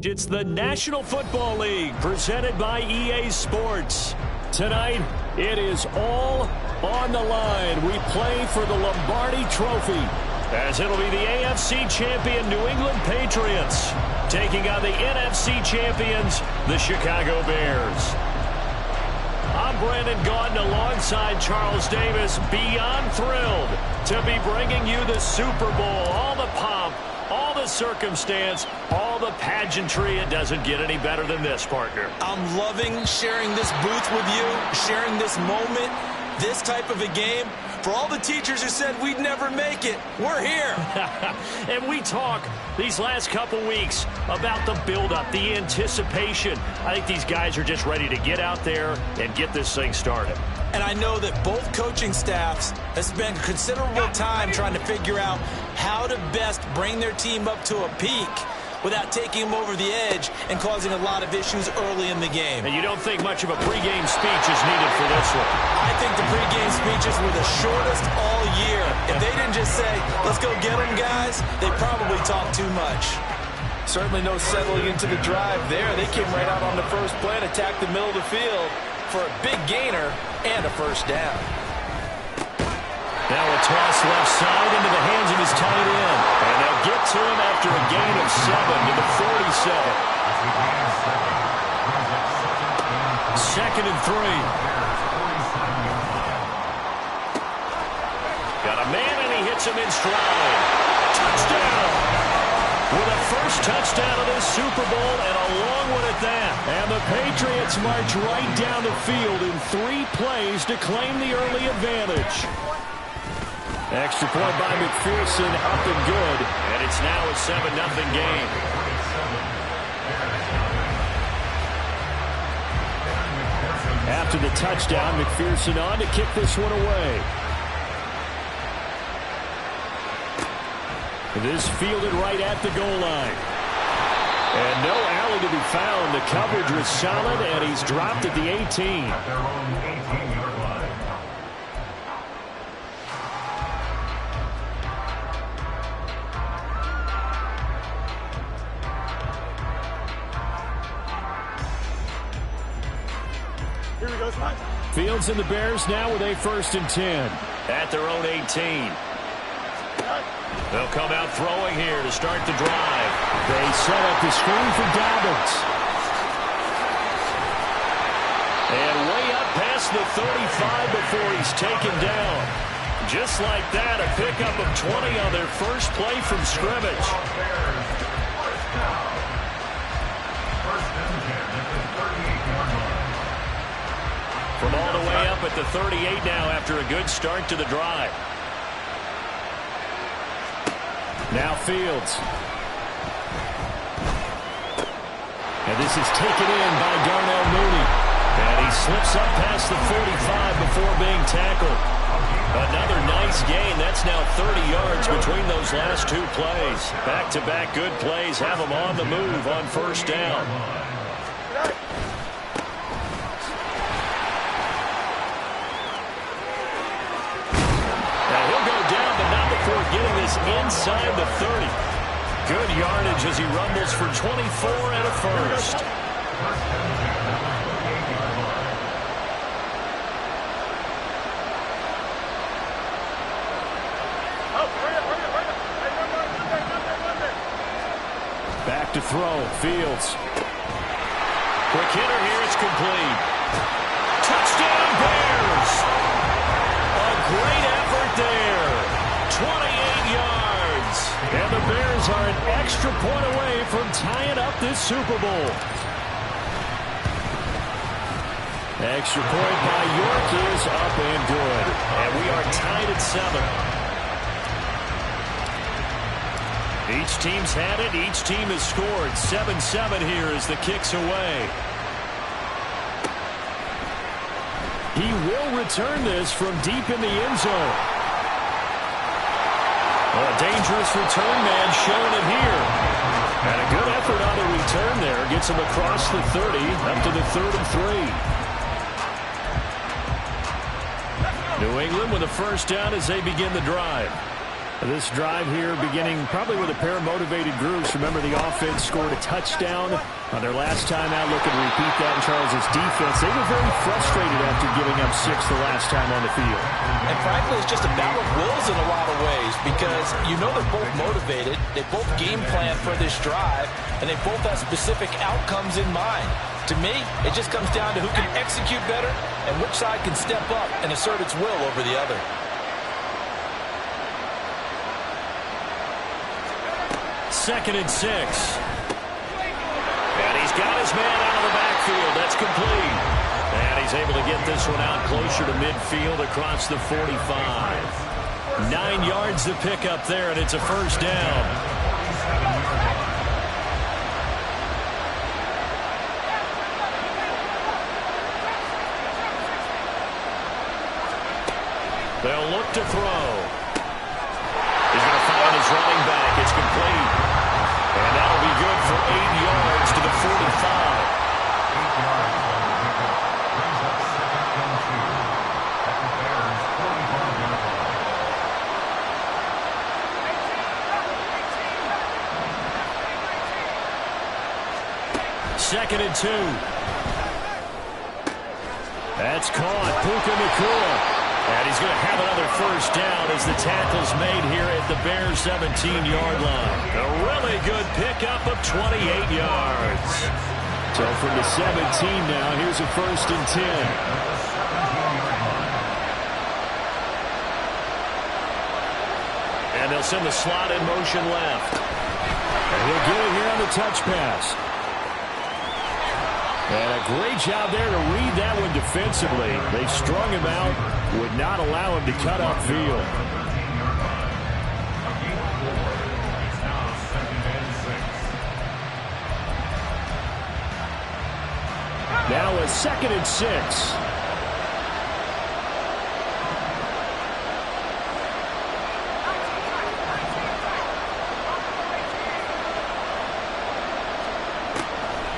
It's the National Football League presented by EA Sports. Tonight, it is all on the line. We play for the Lombardi Trophy, as it'll be the AFC champion New England Patriots taking on the NFC champions, the Chicago Bears. I'm Brandon Gaudin alongside Charles Davis, beyond thrilled to be bringing you the Super Bowl. All the pomp, all the circumstance, all the pageantry. It doesn't get any better than this, partner. I'm loving sharing this booth with you, sharing this moment, this type of a game. For all the teachers who said we'd never make it, we're here. And we talk these last couple weeks about the build-up, the anticipation. I think these guys are just ready to get out there and get this thing started. And I know that both coaching staffs have spent considerable time trying to figure out how to best bring their team up to a peak without taking them over the edge and causing a lot of issues early in the game. And you don't think much of a pregame speech is needed for this one? I think the pregame speeches were the shortest all year. If they didn't just say, let's go get them, guys, they probably talked too much. Certainly no settling into the drive there. They came right out on the first play and attacked the middle of the field for a big gainer and a first down. Now a toss left side into the hands of his tight end. And they'll get to him after a gain of 7 to the 47. 2nd and 3. Got a man and he hits him in stride. Touchdown! With a first touchdown of this Super Bowl and a long one at that. And the Patriots march right down the field in 3 plays to claim the early advantage. Extra point by McPherson, up and good. And it's now a 7-0 game. After the touchdown, McPherson on to kick this one away. This fielded right at the goal line. And no alley to be found. The coverage was solid, and he's dropped at the 18. Fields and the Bears now with a 1st and 10 at their own 18. They'll come out throwing here to start the drive. They set up the screen for Dobbins. And way up past the 35 before he's taken down. Just like that, a pickup of 20 on their first play from scrimmage. From all the way up at the 38 now after a good start to the drive. Now Fields. And this is taken in by Darnell Mooney. And he slips up past the 45 before being tackled. Another nice gain. That's now 30 yards between those last 2 plays. Back-to-back good plays have them on the move on first down. Getting this inside the 30. Good yardage as he rumbles for 24 and a first. Back to throw. Fields. Quick hitter here. It's complete. Touchdown Bears. A great effort there. 28 yards. And the Bears are an extra point away from tying up this Super Bowl. Extra point by York is up and good. And we are tied at 7. Each team's had it. Each team has scored. 7-7 here as the kick's away. He will return this from deep in the end zone. A dangerous return man showing it here. And a good effort on the return there. Gets him across the 30 up to the 3rd and 3. New England with a first down as they begin the drive. This drive here beginning probably with a pair of motivated groups. Remember, the offense scored a touchdown on their last time out. Looking to repeat that in Charles' defense. They were very frustrated after giving up 6 the last time on the field. And frankly, it's just a battle of wills in a lot of ways because you know they're both motivated. They both game plan for this drive, and they both have specific outcomes in mind. To me, it just comes down to who can execute better and which side can step up and assert its will over the other. Second and 6. And he's got his man out of the backfield. That's complete. And he's able to get this one out closer to midfield across the 45. 9 yards to pick up there, and it's a first down. They'll look to throw. He's going to find his running back. It's complete. And that'll be good for 8 yards to the 45. 8 yards on the pickup. Brings up second and 2 at the Bears' 45-yard line. Second and 2. That's caught. Puka Nacua. And he's going to have another first down as the tackle's made here at the Bears' 17-yard line. A really good pickup of 28 yards. So from the 17 now, here's a first and 10. And they'll send the slot in motion left. And he'll get it here on the touch pass. And a great job there to read that one defensively. They strung him out, would not allow him to cut upfield. Now a second and 6.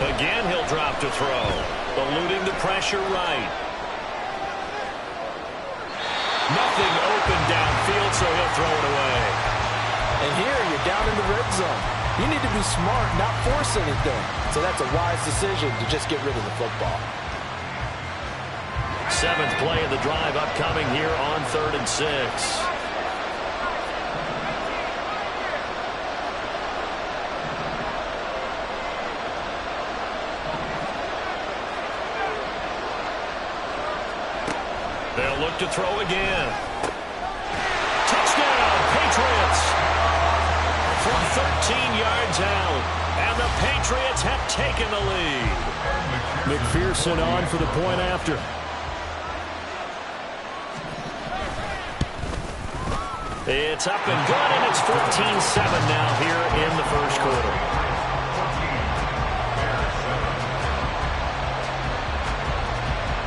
Again, he'll drop to throw. Eluding the pressure right. Nothing open downfield, so he'll throw it away. And here, you're down in the red zone. You need to be smart, not force anything. So that's a wise decision to just get rid of the football. 7th play of the drive upcoming here on 3rd and 6. They'll look to throw again. Touchdown, Patriots! From 13 yards out, and the Patriots have taken the lead. McPherson on for the point after. It's up and good, and it's 14-7 now here in the first quarter.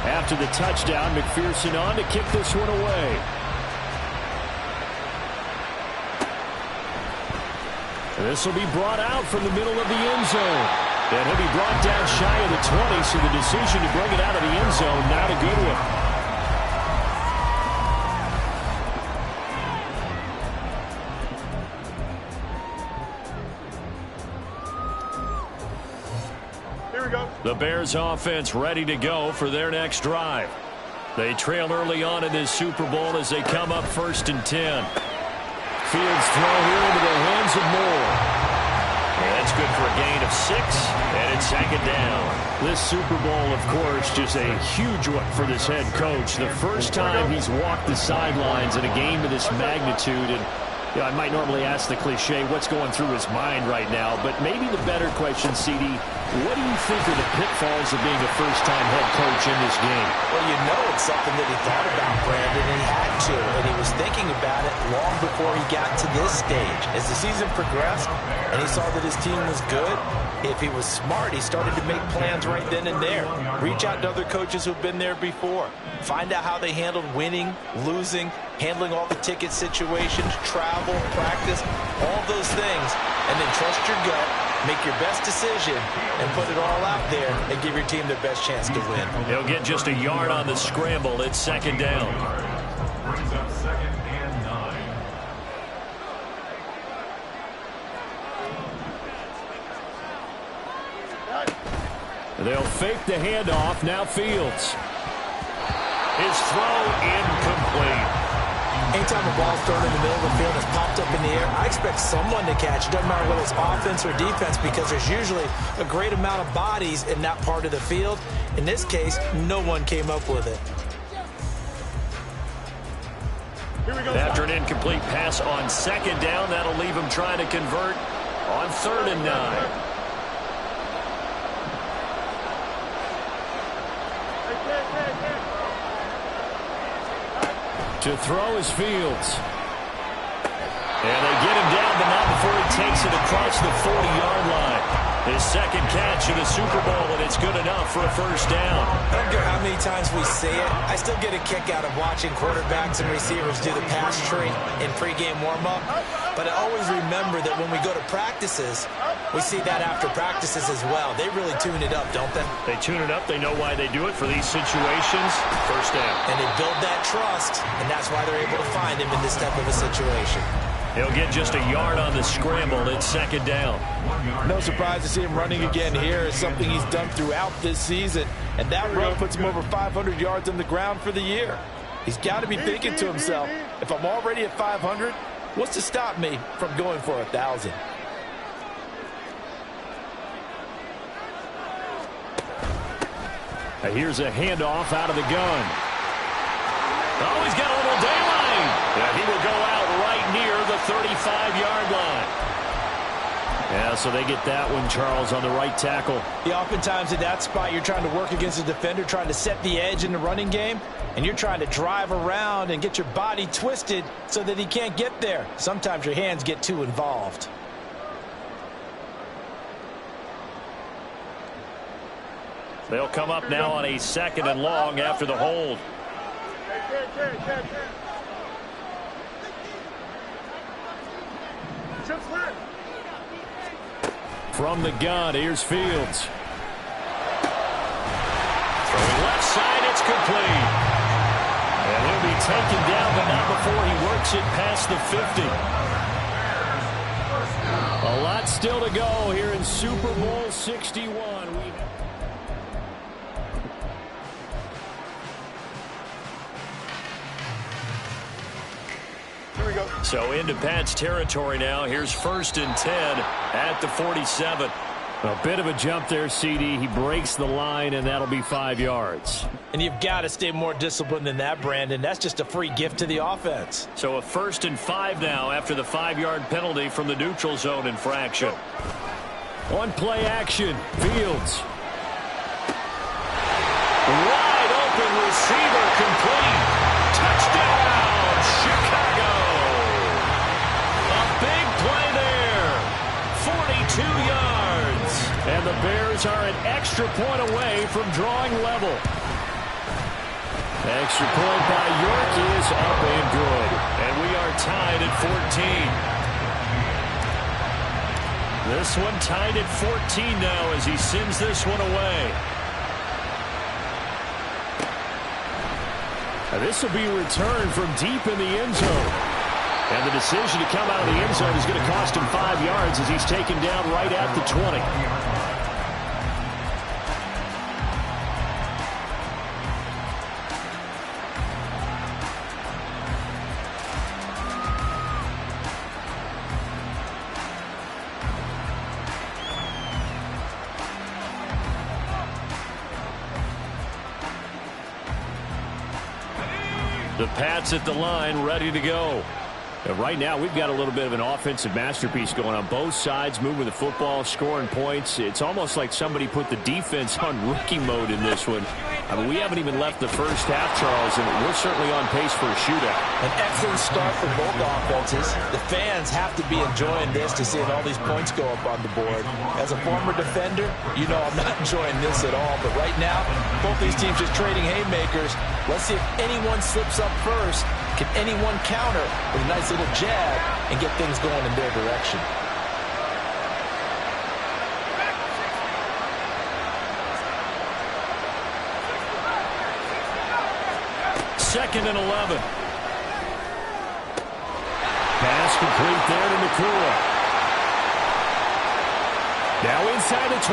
After the touchdown, McPherson on to kick this one away. This will be brought out from the middle of the end zone. And he'll be brought down shy of the 20, so the decision to bring it out of the end zone, not a good one. The Bears offense ready to go for their next drive. They trail early on in this Super Bowl as they come up 1st and 10. Fields throw here into the hands of Moore. And that's good for a gain of 6, and it's 2nd down. This Super Bowl, of course, just a huge one for this head coach. The first time he's walked the sidelines in a game of this magnitude, and you know, I might normally ask the cliche, what's going through his mind right now? But maybe the better question, CD, what do you think are the pitfalls of being a first-time head coach in this game? Well, you know it's something that he thought about, Brandon, and he had to. And he was thinking about it long before he got to this stage. As the season progressed and he saw that his team was good, if he was smart, he started to make plans right then and there. Reach out to other coaches who've been there before. Find out how they handled winning, losing, handling all the ticket situations, travel, practice, all those things. And then trust your gut, make your best decision, and put it all out there and give your team their best chance to win. He'll get just a yard on the scramble. It's 2nd down. Brings up 2nd and 9. They'll fake the handoff. Now Fields. His throw incomplete. Anytime a ball's thrown in the middle of the field, it's popped up in the air, I expect someone to catch it. Doesn't matter whether it's offense or defense, because there's usually a great amount of bodies in that part of the field. In this case, no one came up with it. After an incomplete pass on second down, that'll leave him trying to convert on 3rd and 9. To throw is Fields. And they get him down, but not before he takes it across the 40-yard line. His second catch in the Super Bowl, and it's good enough for a first down. I don't care how many times we say it, I still get a kick out of watching quarterbacks and receivers do the pass tree in pregame warm-up. But I always remember that when we go to practices, we see that after practices as well. They really tune it up, don't they? They tune it up. They know why they do it for these situations. First down. And they build that trust, and that's why they're able to find him in this type of a situation. He'll get just a yard on the scramble. It's second down. No surprise to see him running again here. It's something he's done throughout this season. And that run puts him over 500 yards on the ground for the year. He's got to be thinking to himself, if I'm already at 500, what's to stop me from going for 1,000? Here's a handoff out of the gun. Oh, he's got a little daylight. Yeah, he will go out right near the 35-yard line. Yeah, so they get that one, Charles, on the right tackle. Yeah, oftentimes at that spot, you're trying to work against a defender, trying to set the edge in the running game, and you're trying to drive around and get your body twisted so that he can't get there. Sometimes your hands get too involved. They'll come up now on a 2nd and long after the hold. From the gun, here's Fields. Throwing left side, it's complete. And he'll be taken down, but not before he works it past the 50. A lot still to go here in Super Bowl 61. So into Pat's territory now. Here's 1st and 10 at the 47. A bit of a jump there, CD. He breaks the line, and that'll be 5 yards. And you've got to stay more disciplined than that, Brandon. That's just a free gift to the offense. So a 1st and 5 now after the 5-yard penalty from the neutral zone infraction. On play action, Fields. Wide open receiver, complete. Touchdown, Chicago. Big play there. 42 yards. And the Bears are an extra point away from drawing level. Extra point by York is up and good. And we are tied at 14. This one tied at 14 now as he sends this one away. Now this will be returned from deep in the end zone. And the decision to come out of the end zone is going to cost him 5 yards as he's taken down right at the 20. The Pats at the line, ready to go. And right now, we've got a little bit of an offensive masterpiece going on both sides, moving the football, scoring points. It's almost like somebody put the defense on rookie mode in this one. I mean, we haven't even left the first half, Charles, and we're certainly on pace for a shootout. An excellent start for both offenses. The fans have to be enjoying this to seeing all these points go up on the board. As a former defender, you know I'm not enjoying this at all. But right now, both these teams just trading haymakers. Let's see if anyone slips up first. Can anyone counter with a nice little jab and get things going in their direction? Second and 11. Pass complete there to Nakua. Now inside the 25.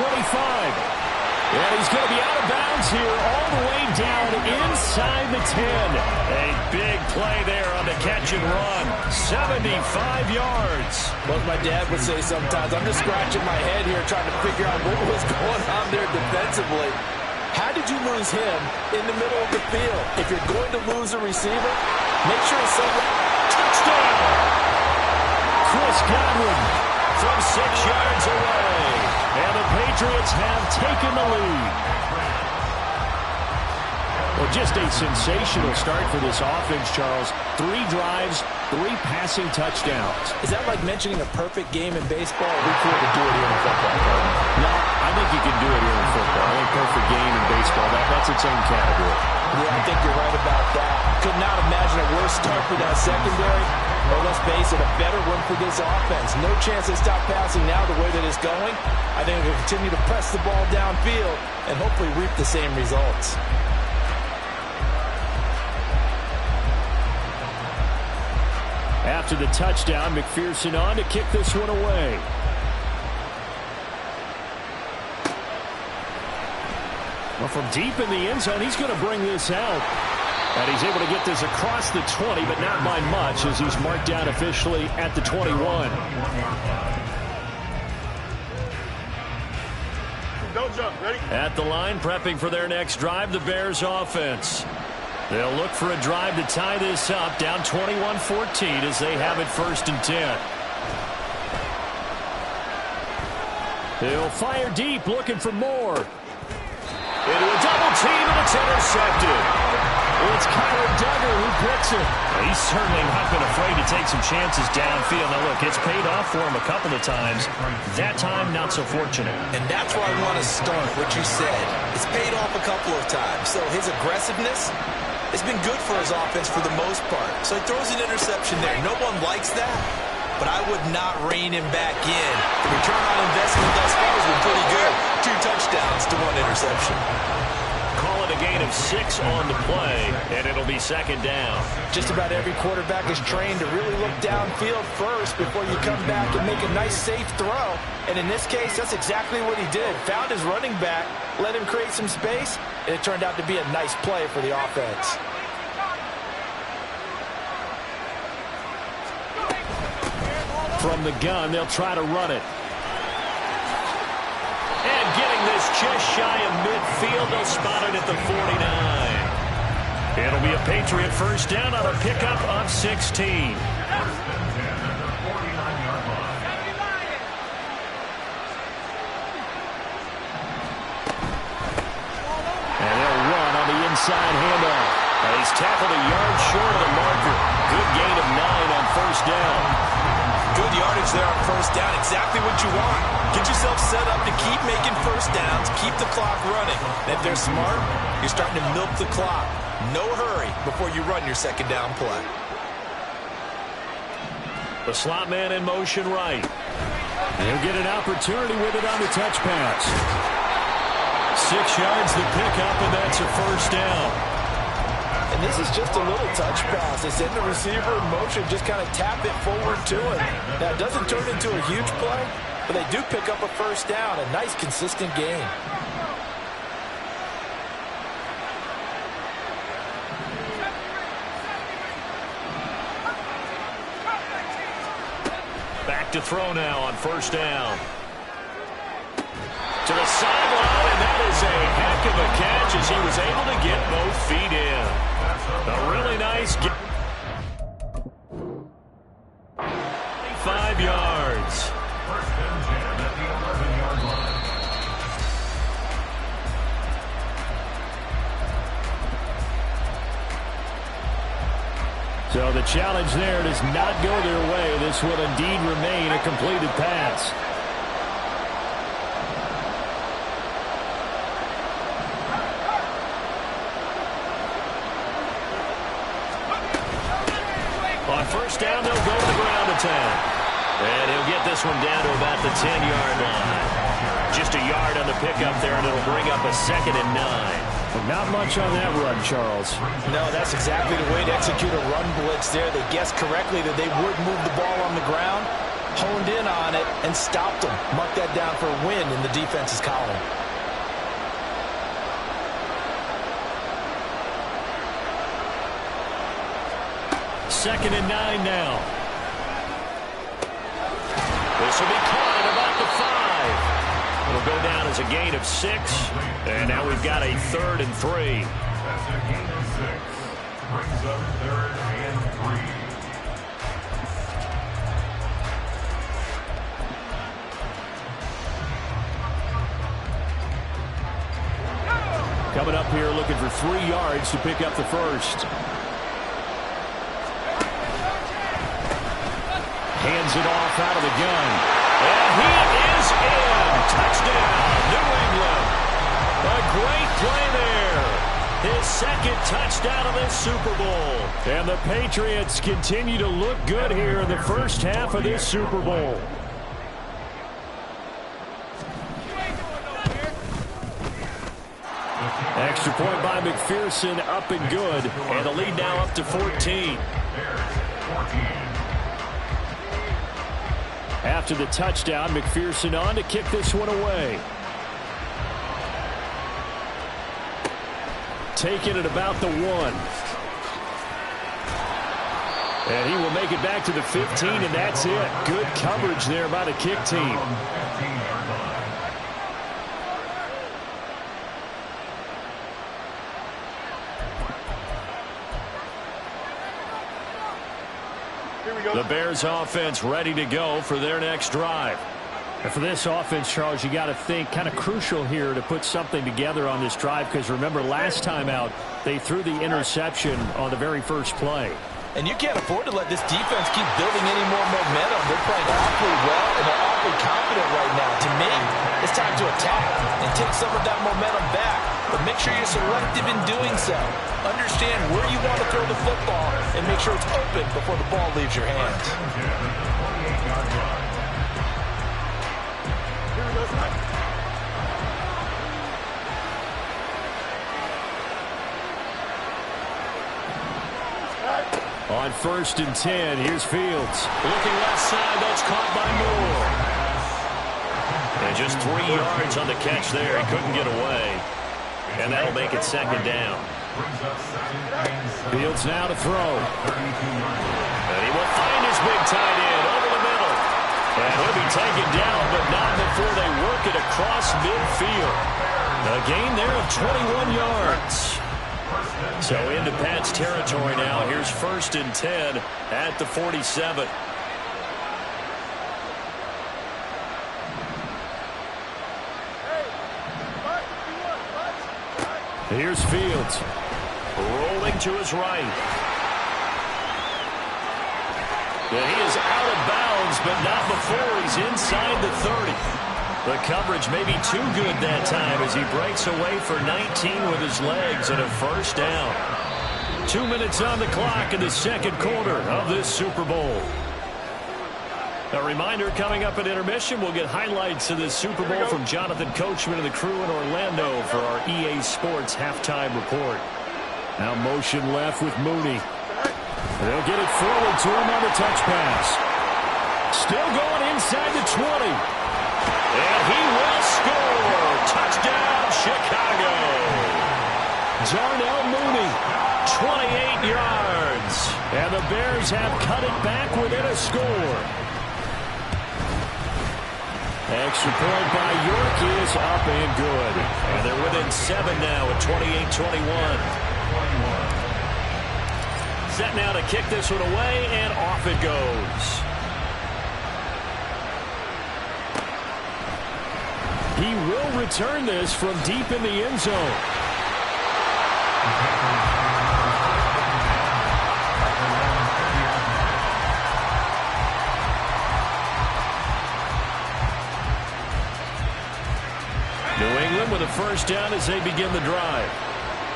And he's going to be out of bounds here all the way down inside the 10. A big play there on the catch and run. 75 yards. Well, as my dad would say sometimes, I'm just scratching my head here trying to figure out what was going on there defensively. How did you lose him in the middle of the field? If you're going to lose a receiver, make sure someone... Touchdown! Chris Godwin from 6 yards away. And the Patriots have taken the lead. Well, just a sensational start for this offense, Charles. 3 drives, 3 passing touchdowns. Is that like mentioning a perfect game in baseball? We couldn't do it here in football. No, I think you can do it here in football. I think perfect game in baseball, that's its own category. Yeah, I think you're right about that. Could not imagine a worse start for that secondary. Or let's face it, a better one for this offense. No chance they stop passing now the way that it's going. I think they'll continue to press the ball downfield and hopefully reap the same results. After the touchdown, McPherson on to kick this one away. Well, from deep in the end zone, he's going to bring this out. And he's able to get this across the 20, but not by much as he's marked down officially at the 21. Don't jump. Ready? At the line, prepping for their next drive, the Bears offense. They'll look for a drive to tie this up, down 21-14 as they have it 1st and 10. They'll fire deep, looking for more. Into a double team, and it's intercepted. It's Kyler Duggar who picks it. He's certainly not been afraid to take some chances downfield. Now, look, it's paid off for him a couple of times. That time, not so fortunate. And that's where I want to start, what you said. It's paid off a couple of times. So his aggressiveness has been good for his offense for the most part. So he throws an interception there. No one likes that, but I would not rein him back in. The return on investment thus far has been pretty good. 2 touchdowns to 1 interception. Call it a gain of 6 on the play, and it'll be 2nd down. Just about every quarterback is trained to really look downfield first before you come back and make a nice, safe throw. And in this case, that's exactly what he did. Found his running back, let him create some space, and it turned out to be a nice play for the offense. From the gun, they'll try to run it. And getting this just shy of midfield, they'll spot it at the 49. It'll be a Patriot 1st down on a pickup of 16. And they'll run on the inside handoff. And he's tackled a yard short of the marker. Good gain of 9 on 1st down. Good yardage there on 1st down. Exactly what you want. Get yourself set up to keep making 1st downs. Keep the clock running. And if they're smart, you're starting to milk the clock. No hurry before you run your 2nd down play. The slot man in motion right. He'll get an opportunity with it on the touch pass. 6 yards the pickup, and that's a 1st down. And this is just a little touch pass. They send the receiver in motion, just kind of tap it forward to him. Now, it doesn't turn into a huge play, but they do pick up a 1st down. A nice, consistent game. Back to throw now on 1st down. To the sideline, and that is a heck of a catch as he was able to get both feet in. A really nice get. 5 yards. 1st and 10 at the 11-yard line. So the challenge there does not go their way. This will indeed remain a completed pass. On 1st down, they'll go to the ground attack. And he'll get this one down to about the 10-yard line. Just a yard on the pickup there, and it'll bring up a 2nd and 9. Well, not much on that run, Charles. No, that's exactly the way to execute a run blitz there. They guessed correctly that they would move the ball on the ground, honed in on it, and stopped them. Mark that down for a win in the defense's column. 2nd and 9 now. This will be caught at about the 5. It'll go down as a gain of 6. And now we've got a 3rd and 3. That's a gain of 6. Brings up 3rd and 3. Coming up here looking for 3 yards to pick up the first. Hands it off out of the gun. And he is in. Touchdown, New England. A great play there. His 2nd touchdown of this Super Bowl. And the Patriots continue to look good here in the first half of this Super Bowl. Extra point by McPherson, up and good. And the lead now up to 14. After the touchdown, McPherson on to kick this one away. Taking it about the 1. And he will make it back to the 15, and that's it. Good coverage there by the kick team. The Bears offense ready to go for their next drive. And for this offense, Charles, you got to think kind of crucial here to put something together on this drive, because remember last time out they threw the interception on the very first play. And you can't afford to let this defense keep building any more momentum. They're playing awfully well, and they're awfully confident right now. To me, it's time to attack and take some of that momentum back. But make sure you're selective in doing so. Understand where you want to throw the football and make sure it's open before the ball leaves your hands. On 1st and 10, here's Fields. Looking left side, that's caught by Moore. And just 3 yards on the catch there. He couldn't get away. And that'll make it 2nd down. Fields now to throw. And he will find his big tight end over the middle. And he'll be taken down, but not before they work it across midfield. A gain there of 21 yards. So into Pat's territory now. Here's 1st and 10 at the 47. Here's Fields. Rolling to his right. And he is out of bounds, but not before he's inside the 30. The coverage may be too good that time as he breaks away for 19 with his legs and a 1st down. 2 minutes on the clock in the 2nd quarter of this Super Bowl. A reminder, coming up at intermission, we'll get highlights of this Super Bowl from Jonathan Coachman and the crew in Orlando for our EA Sports halftime report. Now motion left with Mooney. They'll get it forward to him on the touch pass. Still going inside the 20. And he will score. Touchdown, Chicago. Darnell Mooney, 28 yards. And the Bears have cut it back within a score. Extra point by York is up and good. And they're within 7 now at 28-21. Set now to kick this one away, and off it goes. He will return this from deep in the end zone. New England with a 1st down as they begin the drive.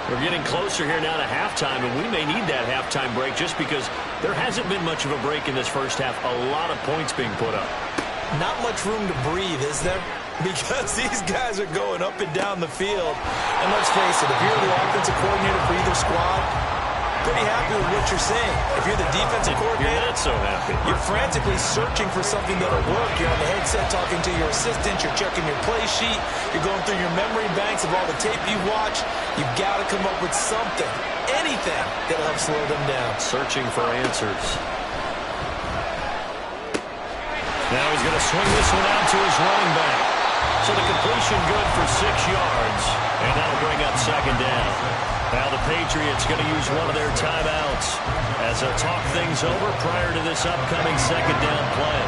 We're getting closer here now to halftime, and we may need that halftime break just because there hasn't been much of a break in this first half. A lot of points being put up. Not much room to breathe, is there? Because these guys are going up and down the field. And let's face it, if you're the offensive coordinator for either squad, pretty happy with what you're seeing. If you're the defensive coordinator, you're not so happy. You're frantically searching for something that'll work. You're on the headset talking to your assistant. You're checking your play sheet. You're going through your memory banks of all the tape you watch. You've got to come up with something, anything anything that'll help slow them down. Searching for answers. Now he's going to swing this one out to his running back. So the completion good for 6 yards. And that'll bring up second down. Now the Patriots going to use one of their timeouts as they'll talk things over prior to this upcoming second down play.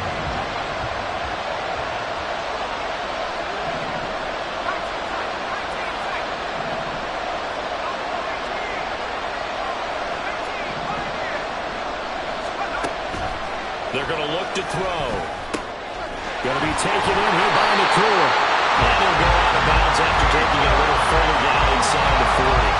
They're going to look to throw. Going to be taken in here by McCool. And he'll go out of bounds after taking it a little further down inside the 40.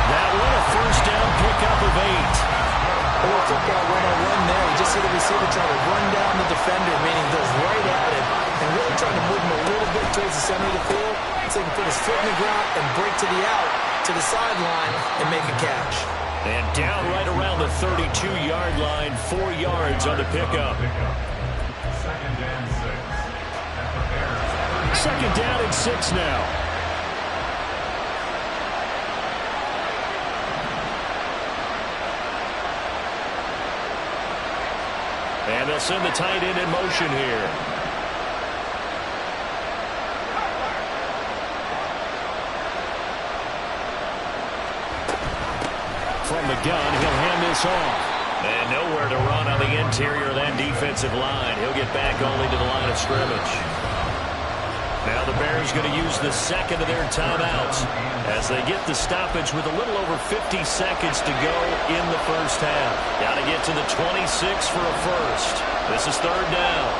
That one a first down pickup of 8. A little football 101 there. You just see the receiver trying to run down the defender, meaning goes right at him, and really trying to move him a little bit towards the center of the field so he can put his foot in the ground and break to the out, to the sideline, and make a catch. And down right around the 32-yard line, 4 yards on the pickup. Second down and 6 now. And they'll send the tight end in motion here. From the gun, he'll hand this off. And nowhere to run on the interior of that defensive line. He'll get back only to the line of scrimmage. Now the Bears going to use the second of their timeouts as they get the stoppage with a little over 50 seconds to go in the first half. Got to get to the 26 for a first. This is third down.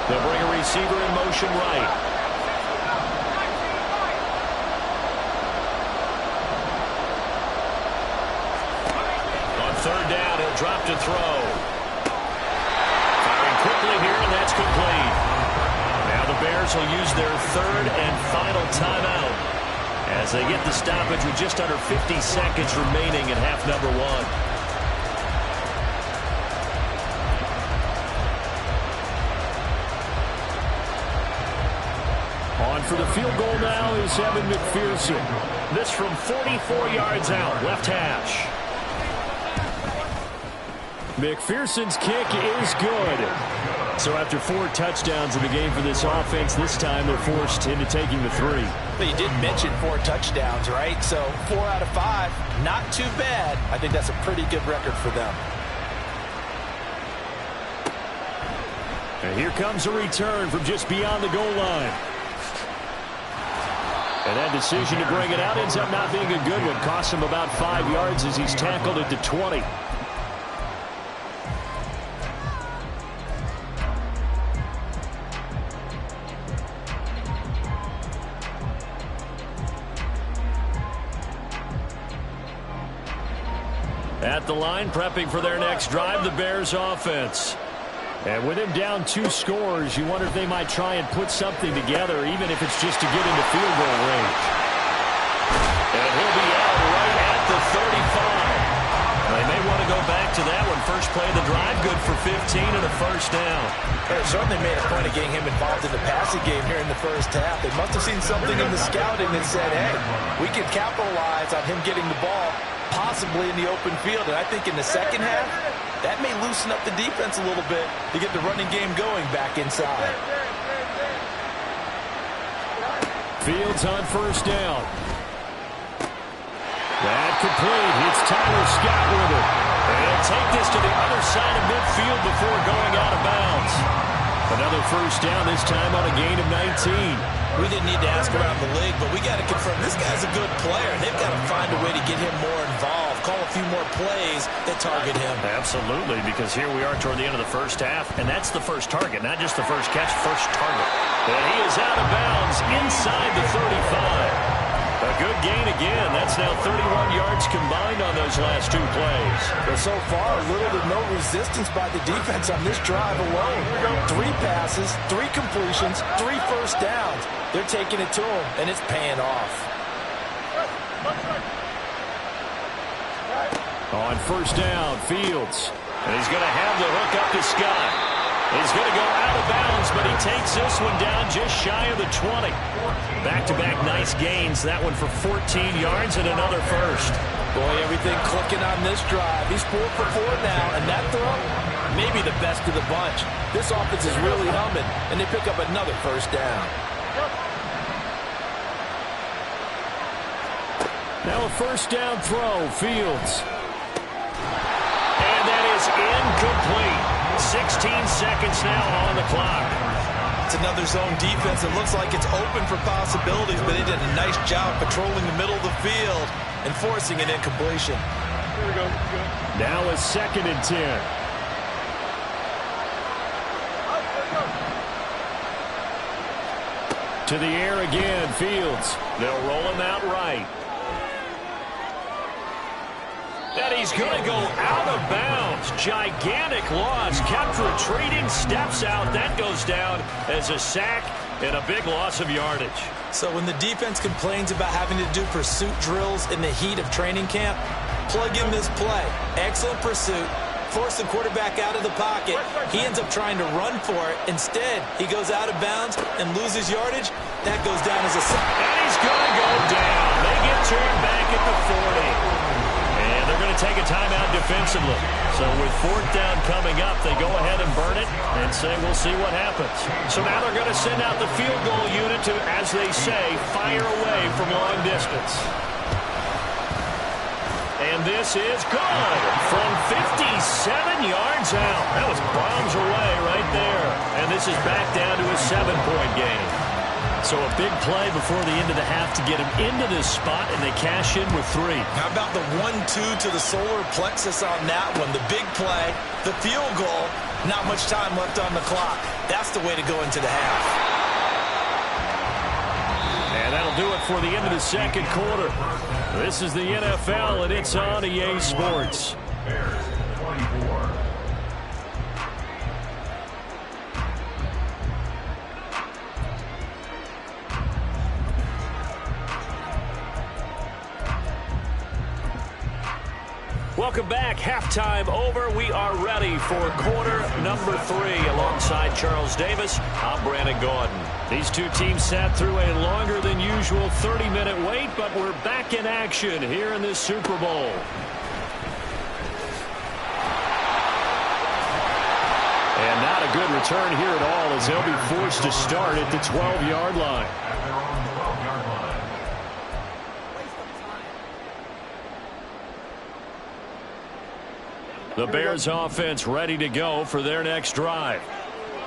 They'll bring a receiver in motion right. Third down, he'll drop to throw. Firing quickly here, and that's complete. Now the Bears will use their third and final timeout as they get the stoppage with just under 50 seconds remaining in half number 1. On for the field goal now is Evan McPherson. This from 44 yards out, left hash. McPherson's kick is good. So after 4 touchdowns in the game for this offense, this time they're forced into taking the 3. But you did mention 4 touchdowns, right? So 4 out of 5, not too bad. I think that's a pretty good record for them. And here comes a return from just beyond the goal line. And that decision to bring it out ends up not being a good one. Costs him about 5 yards as he's tackled at the 20. At the line, prepping for their next drive, the Bears offense. And with him down 2 scores, you wonder if they might try and put something together, even if it's just to get into field goal range. And he'll be out right at the 35. They may want to go back to that one. First play of the drive, good for 15 and a first down. They certainly made a point of getting him involved in the passing game here in the first half. They must have seen something in the scouting that said, hey, we can capitalize on him getting the ball possibly in the open field. And I think in the second half, that may loosen up the defense a little bit to get the running game going back inside. Fields on first down. That complete. It's Tyler Scott with it. And he'll take this to the other side of midfield before going out of bounds. Another first down, this time on a gain of 19. We didn't need to ask around the league, but we got to confirm this guy's a good player. They've got to find a way to get him more involved, call a few more plays that target him. Absolutely, because here we are toward the end of the first half, and that's the first target, not just the first catch, first target. And he is out of bounds inside the 35. A good gain again. That's now 31 yards combined on those last 2 plays. But so far, little to no resistance by the defense on this drive alone. 3 passes, 3 completions, 3 first downs. They're taking it to him, and it's paying off. On first down, Fields. And he's going to have the hook up to Scott. He's going to go out of bounds, but he takes this one down just shy of the 20. Back-to-back nice gains. That one for 14 yards and another first. Boy, everything clicking on this drive. He's 4 for 4 now, and that throw, maybe the best of the bunch. This offense is really humming, and they pick up another first down. Now a first down throw, Fields. And that is incomplete. 16 seconds now on the clock. It's another zone defense. It looks like it's open for possibilities, but they did a nice job patrolling the middle of the field and forcing an incompletion. Here we go. Now a 2nd and 10. To the air again, Fields. They'll roll him out right. And he's going to go out of bounds. Gigantic loss. Kept retreating. Steps out. That goes down as a sack and a big loss of yardage. So when the defense complains about having to do pursuit drills in the heat of training camp, plug in this play. Excellent pursuit. Force the quarterback out of the pocket. He ends up trying to run for it. Instead, he goes out of bounds and loses yardage. That goes down as a sack. And he's going to go down. They get turned back at the 40. And they're going to take a timeout defensively. So with 4th down coming up, they go ahead and burn it and say, we'll see what happens. So now they're going to send out the field goal unit to, as they say, fire away from long distance. And this is good from 57 yards out. That was bombs away right there. And this is back down to a 7-point game. So a big play before the end of the half to get him into this spot, and they cash in with 3. How about the 1-2 to the solar plexus on that one? The big play, the field goal, not much time left on the clock. That's the way to go into the half. And that'll do it for the end of the 2nd quarter. This is the NFL, and it's on EA Sports. Bears 24. Welcome back. Halftime over. We are ready for quarter number 3. Alongside Charles Davis, I'm Brandon Gaudin. These two teams sat through a longer than usual 30-minute wait, but we're back in action here in this Super Bowl. And not a good return here at all, as they'll be forced to start at the 12-yard line. At their own 12-yard line. The Bears offense ready to go for their next drive.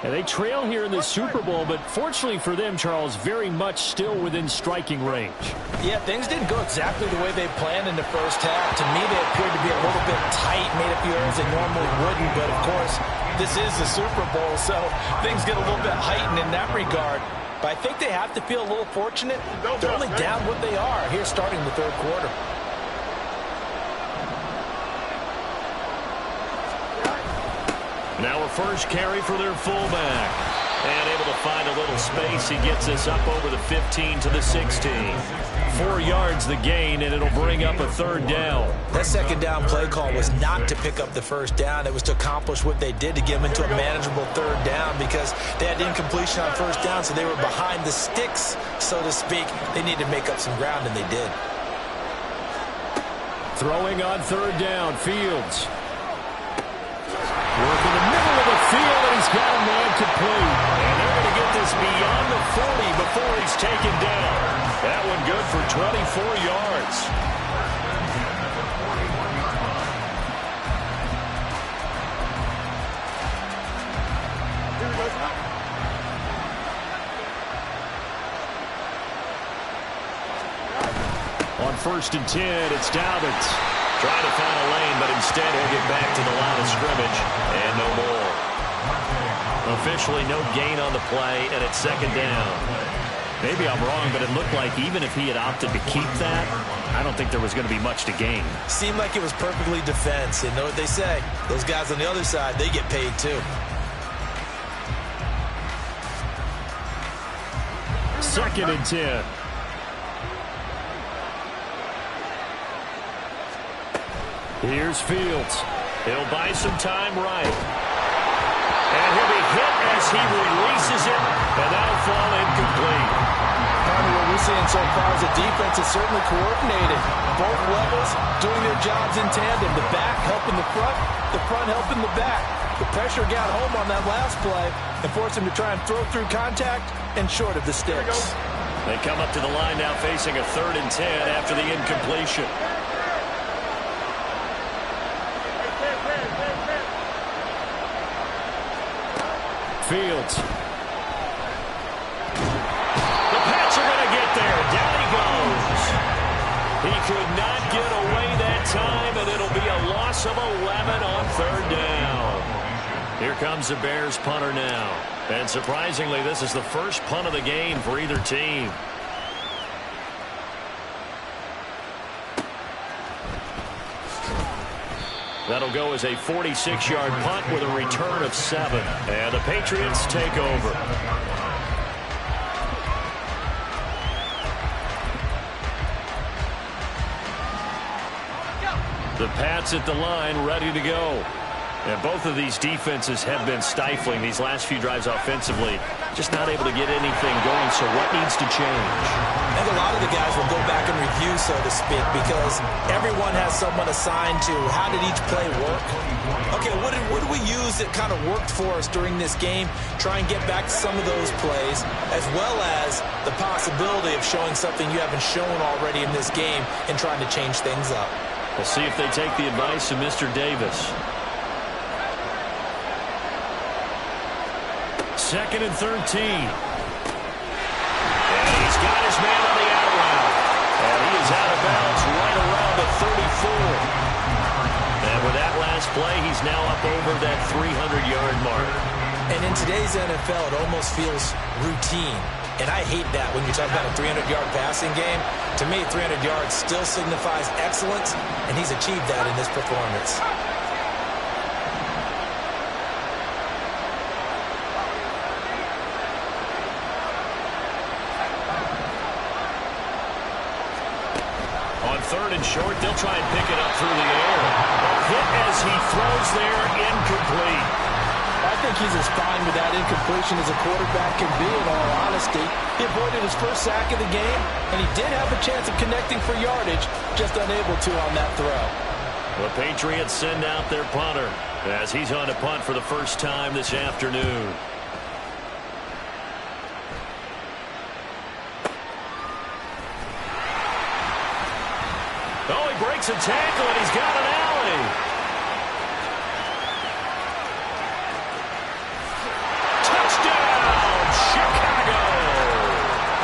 And they trail here in the Super Bowl, but fortunately for them, Charles, very much still within striking range. Yeah, things didn't go exactly the way they planned in the first half. To me, they appeared to be a little bit tight, made a few errors they normally wouldn't. But, of course, this is the Super Bowl, so things get a little bit heightened in that regard. But I think they have to feel a little fortunate. They're only down what they are here starting the 3rd quarter. Now a first carry for their fullback. And able to find a little space. He gets this up over the 15 to the 16. 4 yards the gain, and it'll bring up a 3rd down. That 2nd down play call was not to pick up the 1st down. It was to accomplish what they did to get them into a manageable 3rd down because they had incompletion on 1st down, so they were behind the sticks, so to speak. They needed to make up some ground, and they did. Throwing on 3rd down, Fields. Work in the middle of the field, and he's got a man complete. And they're going to get this beyond the 40 before he's taken down. That one good for 24 yards. On 1st and 10, it's Dobbins. Trying to find a lane, but instead he'll get back to the line of scrimmage, and no more. Officially no gain on the play, and it's 2nd down. Maybe I'm wrong, but it looked like even if he had opted to keep that, I don't think there was going to be much to gain. Seemed like it was perfectly defense. And know what they say? Those guys on the other side, they get paid too. 2nd and 10. Here's Fields. He'll buy some time right. And he'll be hit as he releases it, and that'll fall incomplete. What we're seeing so far is the defense is certainly coordinated. Both levels doing their jobs in tandem. The back helping the front helping the back. The pressure got home on that last play and forced him to try and throw through contact and short of the sticks. They come up to the line now facing a 3rd and 10 after the incompletion. Fields. The Pats are going to get there. Down he goes. He could not get away that time, and it'll be a loss of 11 on 3rd down. Here comes the Bears punter now. And surprisingly, this is the first punt of the game for either team. That'll go as a 46-yard punt with a return of 7. And the Patriots take over. The Pats at the line, ready to go. And both of these defenses have been stifling these last few drives offensively. Just not able to get anything going, so what needs to change? I think a lot of the guys will go back and review, so to speak, because everyone has someone assigned to how did each play work. Okay, what did we use that kind of worked for us during this game? Try and get back to some of those plays, as well as the possibility of showing something you haven't shown already in this game and trying to change things up. We'll see if they take the advice of Mr. Davis. 2nd and 13. And he's got his man on the out route. And he is out of bounds right around the 34. And with that last play, he's now up over that 300-yard mark. And in today's NFL, it almost feels routine. And I hate that when you talk about a 300-yard passing game. To me, 300 yards still signifies excellence, and he's achieved that in this performance. On 3rd and short, they'll try and pick it up through the air. A hit as he throws there, incomplete. I think he's as fine with that incompletion as a quarterback can be, in all honesty. He avoided his first sack of the game, and he did have a chance of connecting for yardage, just unable to on that throw. The Patriots send out their punter as he's on to punt for the first time this afternoon. Oh, he breaks a tackle, and he's got an alley. Touchdown, Chicago!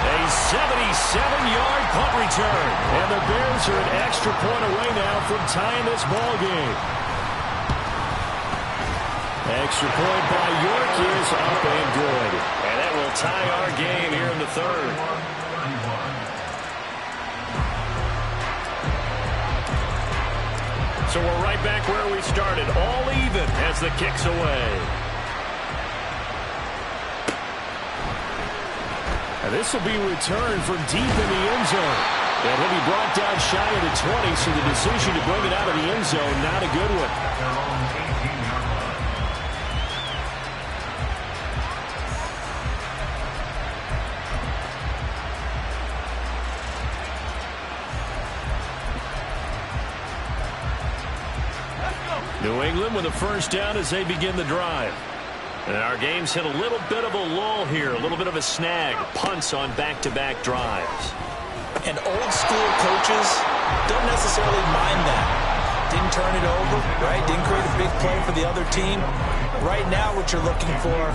A 77-yard punt return. And the Bears are an extra point away now from tying this ball game. Extra point by York is up and good. And that will tie our game here in the 3rd. So we're right back where we started, all even as the kick's away. And this will be returned from deep in the end zone. And he'll be brought down shy of the 20, so the decision to bring it out of the end zone, not a good one. New England with a first down as they begin the drive. And our game's hit a little bit of a lull here, a little bit of a snag. Punts on back-to-back drives. And old school coaches don't necessarily mind that. Didn't turn it over, right? Didn't create a big play for the other team. Right now what you're looking for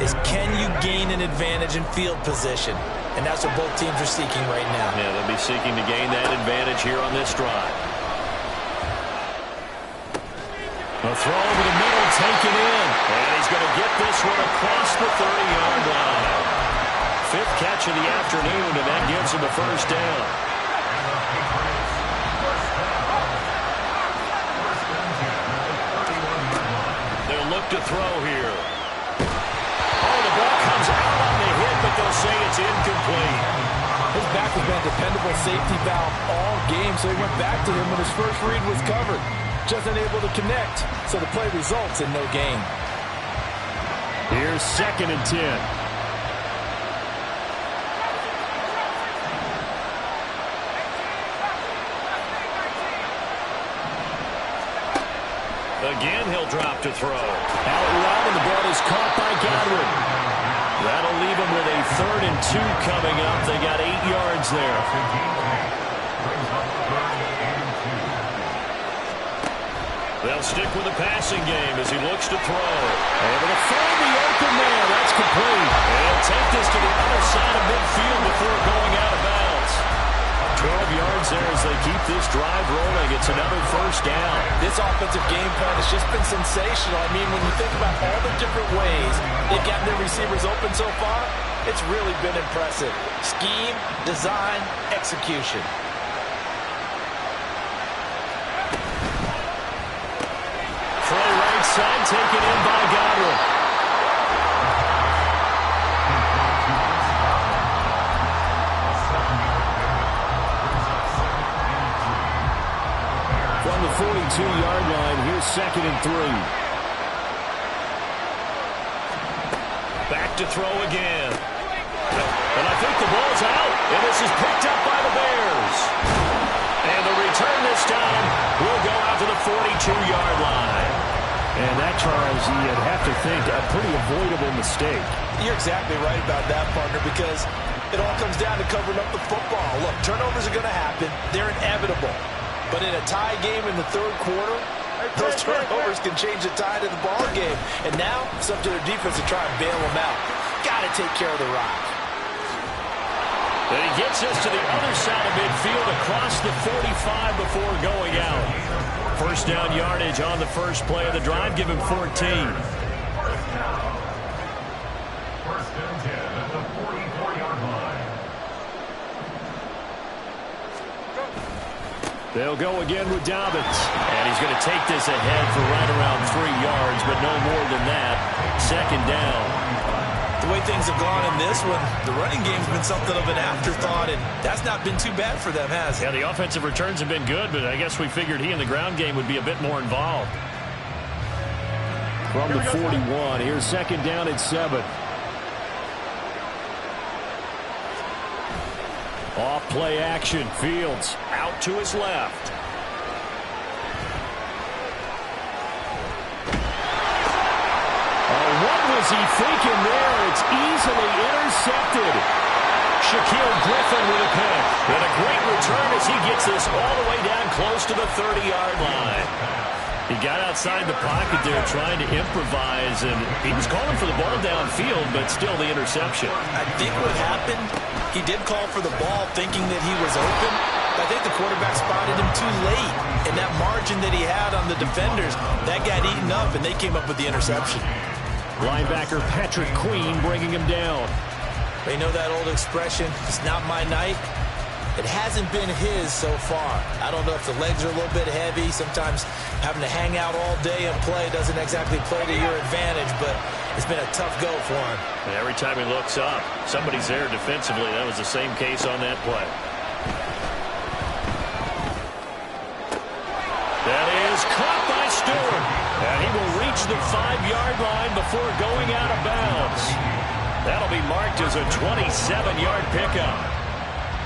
is can you gain an advantage in field position? And that's what both teams are seeking right now. Yeah, they'll be seeking to gain that advantage here on this drive. A throw over the middle, taken in. And he's going to get this one across the 30-yard line. 5th catch of the afternoon, and that gives him the first down. They'll look to throw here. Oh, the ball comes out on the hit, but they'll say it's incomplete. His back has been a dependable safety valve all game, so he went back to him when his first read was covered. Just unable to connect, so the play results in no gain. Here's 2nd and 10. Again, he'll drop to throw. Out loud, and the ball is caught by Godwin. That'll leave him with a 3rd and 2 coming up. They got 8 yards there. They'll stick with the passing game as he looks to throw. Able to find the open man. That's complete. They'll take this to the other side of midfield before going out of bounds. 12 yards there as they keep this drive rolling. It's another 1st down. This offensive game plan has just been sensational. I mean, when you think about all the different ways they've gotten their receivers open so far, it's really been impressive. Scheme, design, execution. Throw right side, taken in by Godwin. From the 42-yard line, here's 2nd and 3. Back to throw again. And I think the ball's out. And this is picked up by the Bears. And the return this time will go out to the 42-yard line. And that, Charles, you'd have to think a pretty avoidable mistake. You're exactly right about that, partner, because it all comes down to covering up the football. Look, turnovers are going to happen. They're inevitable. But in a tie game in the 3rd quarter, those turnovers can change the tide of the ball game. And now it's up to their defense to try and bail them out. Got to take care of the rock. And he gets us to the other side of midfield across the 45 before going out. 1st down yardage on the first play of the drive. Give him 14. 1st and 10 at the 44-yard line. They'll go again with Dobbins. And he's going to take this ahead for right around 3 yards, but no more than that. 2nd down. The way things have gone in this one, the running game's been something of an afterthought, and that's not been too bad for them, has it? Yeah, the offensive returns have been good, but I guess we figured he in the ground game would be a bit more involved. From the 41, here's 2nd down at 7. Off play action. Fields out to his left. What was he thinking there? It's easily intercepted. Shaquille Griffin with a pick. And a great return as he gets this all the way down close to the 30-yard line. He got outside the pocket there trying to improvise, and he was calling for the ball downfield, but still the interception. I think what happened, he did call for the ball thinking that he was open. I think the quarterback spotted him too late, and that margin that he had on the defenders, that got eaten up, and they came up with the interception. Linebacker Patrick Queen bringing him down. You know that old expression, it's not my night? It hasn't been his so far. I don't know if the legs are a little bit heavy. Sometimes having to hang out all day and play doesn't exactly play to your advantage, but it's been a tough go for him. And every time he looks up, somebody's there defensively. That was the same case on that play. That is caught by Stewart. And he will reach the 5-yard line before going out of bounds. That'll be marked as a 27-yard pickup.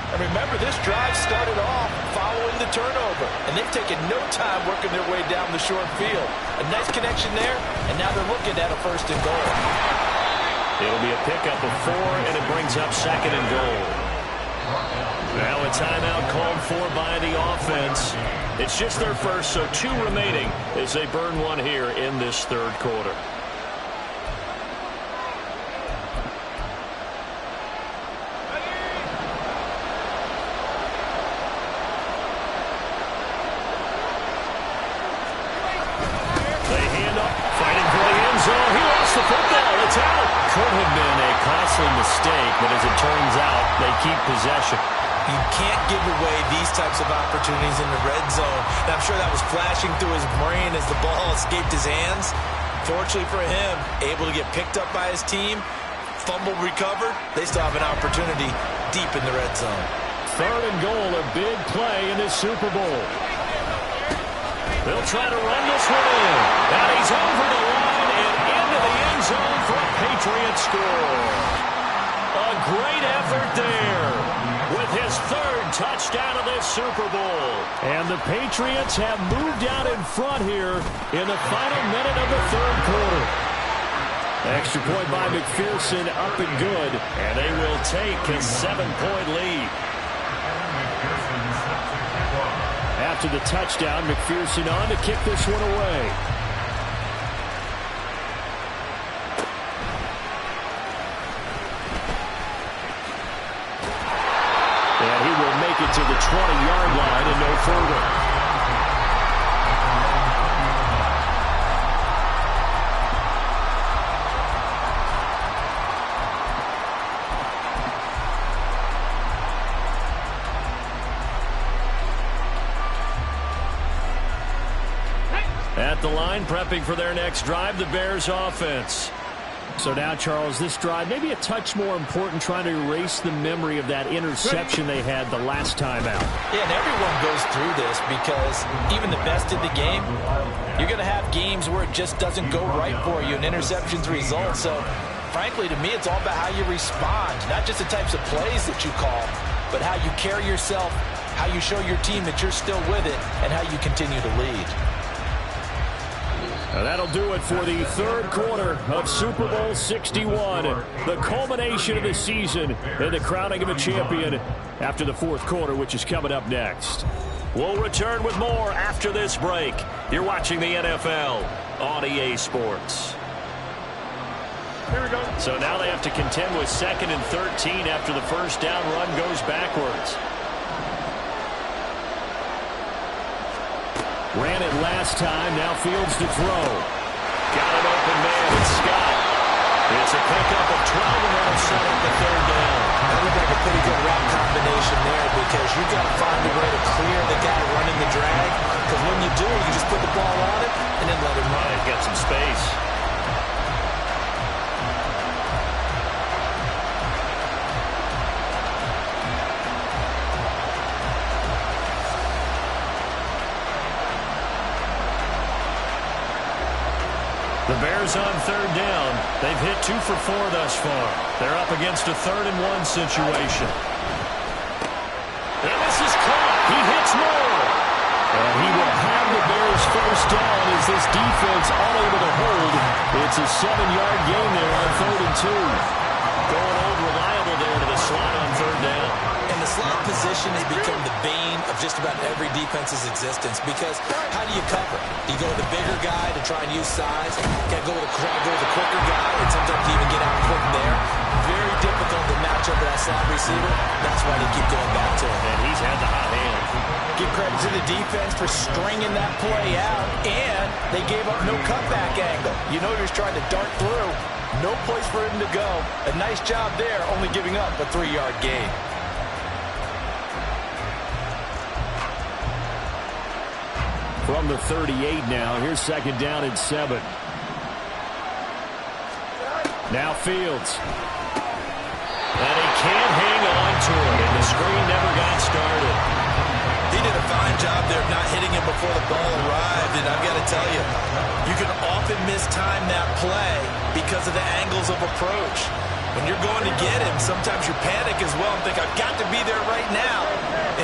And remember, this drive started off following the turnover, and they've taken no time working their way down the short field. A nice connection there, and now they're looking at a 1st and goal. It'll be a pickup of 4, and it brings up 2nd and goal. Now a timeout called for by the offense. It's just their first, so 2 remaining as they burn 1 here in this 3rd quarter. Could have been a costly mistake, but as it turns out, they keep possession. You can't give away these types of opportunities in the red zone. And I'm sure that was flashing through his brain as the ball escaped his hands. Fortunately for him, able to get picked up by his team, fumble recovered. They still have an opportunity deep in the red zone. 3rd and goal, a big play in this Super Bowl. They'll try to run this one in. And he's over the line and into the end zone for a Patriot score. A great effort there with his third touchdown of this Super Bowl. And the Patriots have moved out in front here in the final minute of the third quarter. Extra point by McPherson, up and good, and they will take a 7-point lead. After the touchdown, McPherson on to kick this one away. And he will make it to the 20-yard line and no further. At the line, prepping for their next drive, the Bears offense. So now, Charles, this drive maybe a touch more important, trying to erase the memory of that interception they had the last time out. Yeah, and everyone goes through this because even the best in the game, you're going to have games where it just doesn't go right for you, and interceptions result. So, frankly, to me, it's all about how you respond, not just the types of plays that you call, but how you carry yourself, how you show your team that you're still with it, and how you continue to lead. Now that'll do it for the third quarter of Super Bowl 61. The culmination of the season and the crowning of a champion after the fourth quarter, which is coming up next. We'll return with more after this break. You're watching the NFL on EA Sports. Here we go. So now they have to contend with 2nd and 13 after the first down run goes backwards. Ran it last time, now Fields to throw. Got an open man, it's Scott. It's a pickup of 12, and that'll set up the third down. That looked like a pretty good route combination there because you've got to find a way to clear the guy running the drag. Because when you do, you just put the ball on it and then let him run. Get some space. The Bears on third down. They've hit 2 for 4 thus far. They're up against a 3rd and 1 situation. And this is caught. He hits more. And he will have the Bears first down as this defense unable to hold. It's a 7-yard gain there on 3rd and 2. Going old reliable there to the slot on third down. And the slot position has become the bane of just about every defense's existence because how do you cover? Do you go with the bigger guy to try and use size? Can't go with a quicker guy, and sometimes you even get out quick there. Very difficult to match up with that slot receiver. That's why they keep going back to him. And he's had the hot hand. Give credit to the defense for stringing that play out, and they gave up no cutback angle. You know you're just trying to dart through. No place for him to go. A nice job there, only giving up a 3-yard gain. From the 38 now, here's 2nd down and 7. Now Fields. And he can't hang on to it, and the screen never got started. He did a fine job there of not hitting him before the ball arrived, and I've got to tell you, you can often mistime that play because of the angles of approach. When you're going to get him, sometimes you panic as well and think, I've got to be there right now.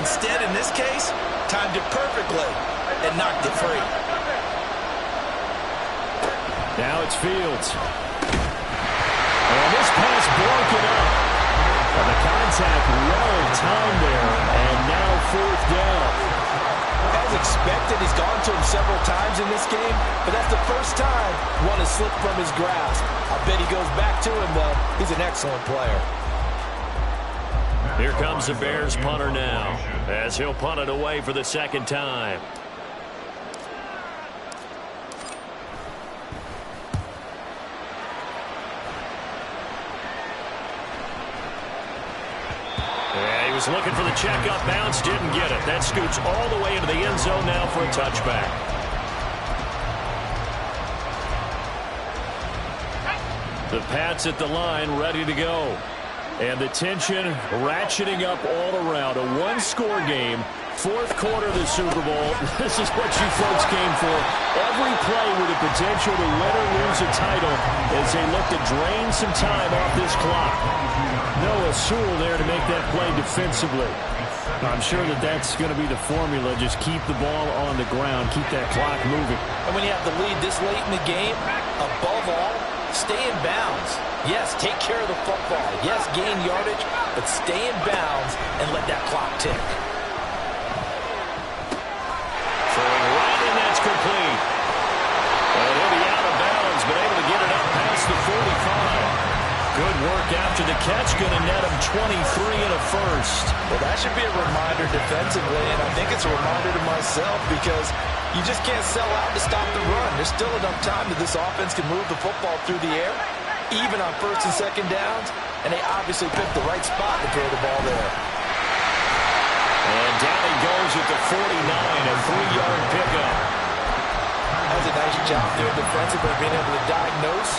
Instead, in this case, timed it perfectly and knocked it free. Now it's Fields. And this pass broken up. And the contact well timed there, and now 4th down. As expected, he's gone to him several times in this game, but that's the first time one has slipped from his grasp. I bet he goes back to him, though. He's an excellent player. Here comes the Bears punter now, as he'll punt it away for the 2nd time. Was looking for the checkup bounce, didn't get it. That scoots all the way into the end zone now for a touchback. The Pats at the line, ready to go. And the tension ratcheting up all around. A 1-score game Fourth quarter of the Super Bowl. This is what you folks came for. Every play with the potential to win or lose a title as they look to drain some time off this clock. Noah Sewell there to make that play defensively. I'm sure that that's going to be the formula. Just keep the ball on the ground. Keep that clock moving. And when you have the lead this late in the game, above all, stay in bounds. Yes, take care of the football. Yes, gain yardage, but stay in bounds and let that clock tick. Throwing right, and that's complete. And he'll be out of bounds, but able to get it up past the 45. Good work after the catch. Going to net him 23 and a first. Well, that should be a reminder defensively, and I think it's a reminder to myself because you just can't sell out to stop the run. There's still enough time that this offense can move the football through the air, even on first and second downs, and they obviously picked the right spot to throw the ball there. And down he goes at the 49, a 3-yard pickup. That's a nice job there defensively, being able to diagnose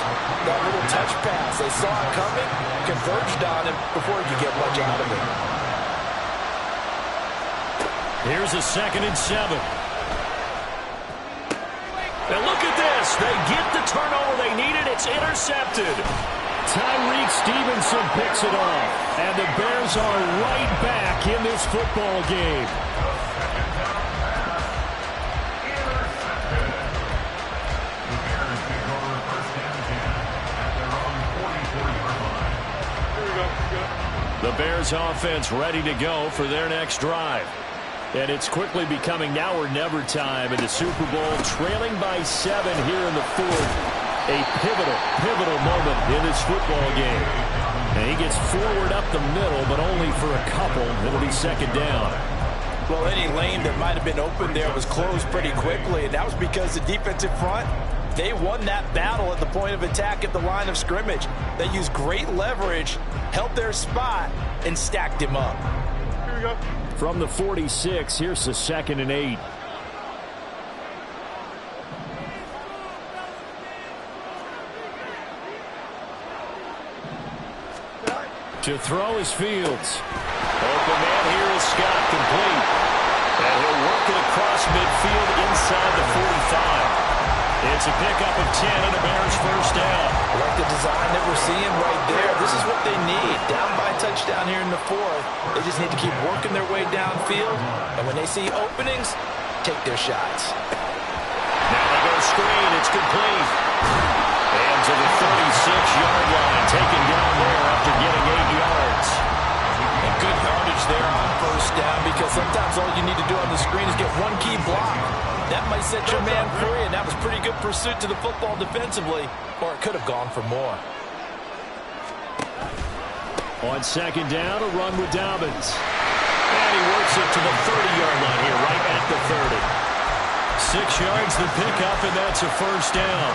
that little touch pass. They saw it coming, converged on him before he could get much out of it. Here's a 2nd and 7. And look at this. They get the turnover they needed. It's intercepted. Tyreek Stevenson picks it off. And the Bears are right back in this football game. The Bears offense ready to go for their next drive. And it's quickly becoming now or never time in the Super Bowl, trailing by 7 here in the fourth. A pivotal moment in this football game. And he gets forward up the middle, but only for a couple. It'll be 2nd down. Well, any lane that might have been open there was closed pretty quickly, and that was because the defensive front, they won that battle at the point of attack at the line of scrimmage. They used great leverage, held their spot, and stacked him up. Here we go. From the 46, here's the 2nd and 8. To throw is Fields. Open man here is Scott, complete. And he'll work it across midfield inside the 45. It's a pickup of 10 and a Bears first down. I like the design that we're seeing right there. This is what they need. Down by a touchdown here in the fourth. They just need to keep working their way downfield. And when they see openings, take their shots. Now they go screen. It's complete. And to the 36-yard line. Taken down there after getting 8 yards. And good yardage there on first down because sometimes all you need to do on the screen is get one key block. That might set your man free, and that was pretty good pursuit to the football defensively, or it could have gone for more. On 2nd down, a run with Dobbins. And he works it to the 30-yard line here, right at the 30. 6 yards the pickup, and that's a first down.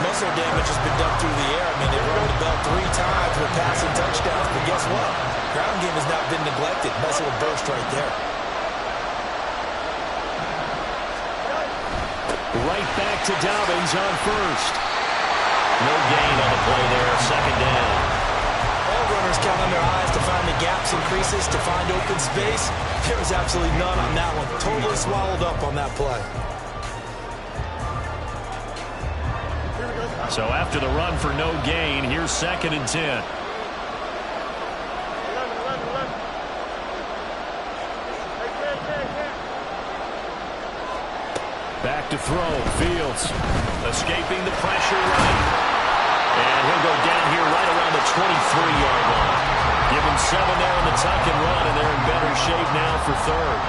Muscle damage has been done through the air. I mean, they've rung the bell 3 times with passing touchdowns, but guess what? Ground game has not been neglected. Muscle burst right there. Right back to Dobbins on first. No gain on the play there, 2nd down. All runners count on their eyes to find the gaps and creases, to find open space. There was absolutely none on that one. Totally swallowed up on that play. So after the run for no gain, here's 2nd and 10. Back to throw. Fields escaping the pressure right. And he'll go down here right around the 23-yard line. Give him 7 there on the tuck and run, and they're in better shape now for 3rd.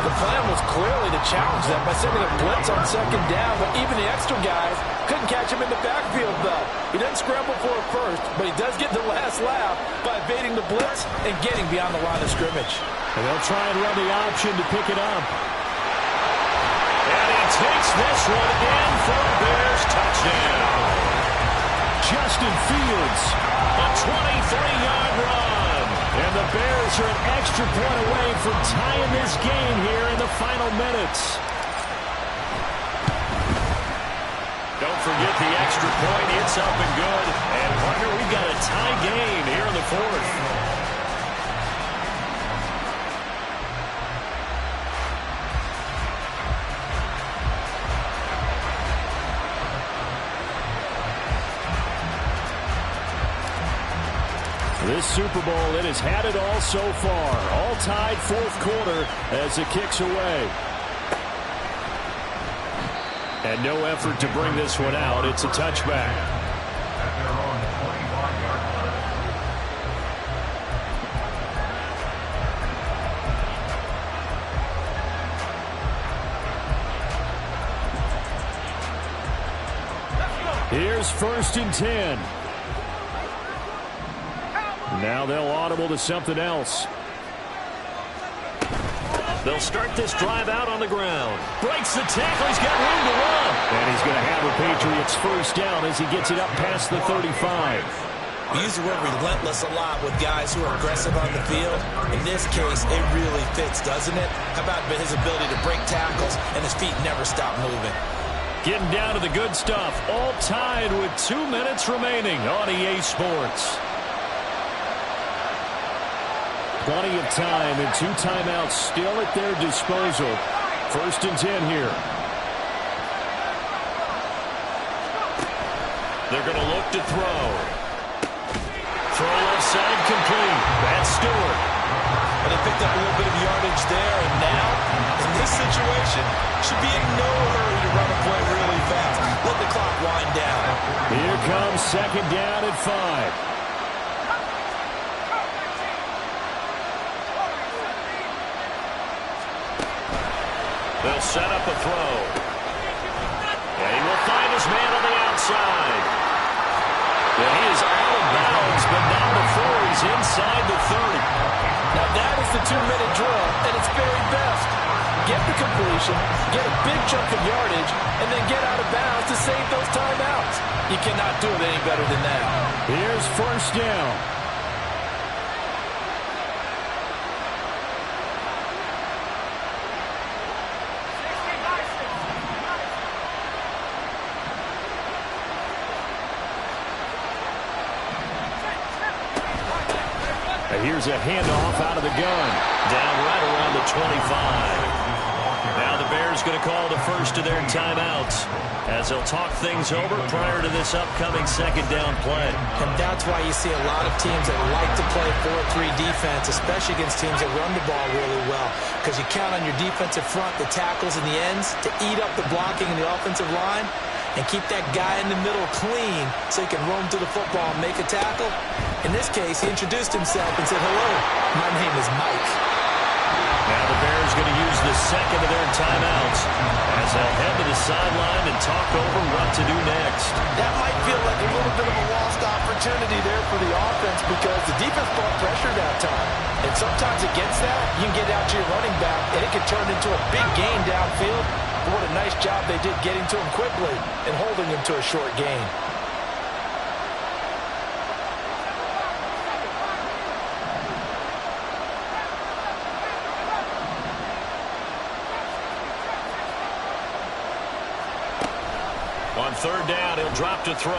The plan was clearly to challenge them by sending a blitz on 2nd down, but even the extra guys couldn't catch him in the backfield, though. He doesn't scramble for it first, but he does get the last laugh by evading the blitz and getting beyond the line of scrimmage. And they'll try and run the option to pick it up. And he takes this one in for a Bears touchdown. Justin Fields, a 23-yard run. And the Bears are an extra point away from tying this game here in the final minutes. Don't forget the extra point. It's up and good. And partner, we've got a tie game here in the fourth. This Super Bowl, it has had it all so far. All tied fourth quarter as it kicks away. And no effort to bring this one out. It's a touchback. Here's 1st and 10. Now they'll audible to something else. They'll start this drive out on the ground. Breaks the tackle. He's got room to run. And he's going to have a Patriots first down as he gets it up past the 35. We use the word relentless a lot with guys who are aggressive on the field. In this case, it really fits, doesn't it? How about his ability to break tackles and his feet never stop moving? Getting down to the good stuff. All tied with 2 minutes remaining on EA Sports. Plenty of time and 2 timeouts still at their disposal. 1st and 10 here. They're going to look to throw. Throw left side complete. That's Stewart. And they picked up a little bit of yardage there, and now, in this situation, should be in no hurry to run a play really fast. Let the clock wind down. Here comes 2nd down at 5. They'll set up a throw. And he will find his man on the outside. And he is out of bounds, but now before he's inside the 30. Now that is the 2-minute drill at its very best. Get the completion, get a big chunk of yardage, and then get out of bounds to save those timeouts. You cannot do it any better than that. Here's 1st down. Here's a handoff out of the gun. Down right around the 25. Now the Bears going to call the first of their timeouts as they'll talk things over prior to this upcoming 2nd down play. And that's why you see a lot of teams that like to play 4-3 defense, especially against teams that run the ball really well, because you count on your defensive front, the tackles and the ends, to eat up the blocking in the offensive line and keep that guy in the middle clean so he can roam through the football and make a tackle. In this case, he introduced himself and said, "Hello, my name is Mike." Now the Bears going to use the 2nd of their timeouts as they'll head to the sideline and talk over what to do next. That might feel like a little bit of a lost opportunity there for the offense because the defense brought pressure that time. And sometimes against that, you can get out to your running back, and it can turn into a big gain downfield. But what a nice job they did getting to him quickly and holding him to a short gain. On 3rd down, he'll drop to throw.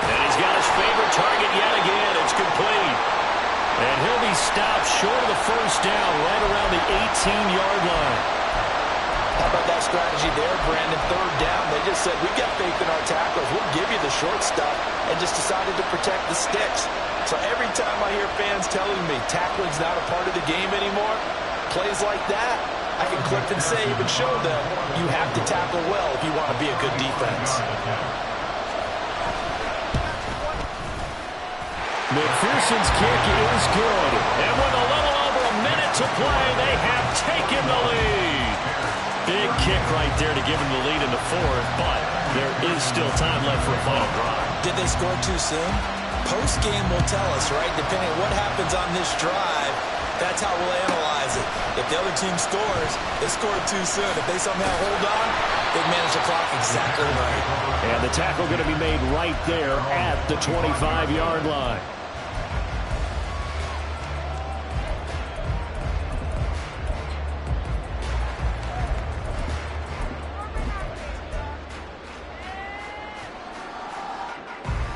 And he's got his favorite target yet again. It's complete. And he'll be stopped short of the 1st down right around the 18-yard line. How about that strategy there, Brandon? 3rd down, they just said, "We've got faith in our tacklers. We'll give you the short stuff," and just decided to protect the sticks. So every time I hear fans telling me tackling's not a part of the game anymore, plays like that, I can clip and save and show them you have to tackle well if you want to be a good defense. McPherson's kick is good. And with a little over a minute to play, they have taken the lead. Big kick right there to give him the lead in the 4th, but there is still time left for a final drive. Did they score too soon? Post-game will tell us, right? Depending on what happens on this drive, that's how we'll analyze it. If the other team scores, they scored too soon. If they somehow hold on, they've managed the clock exactly right. And the tackle going to be made right there at the 25-yard line.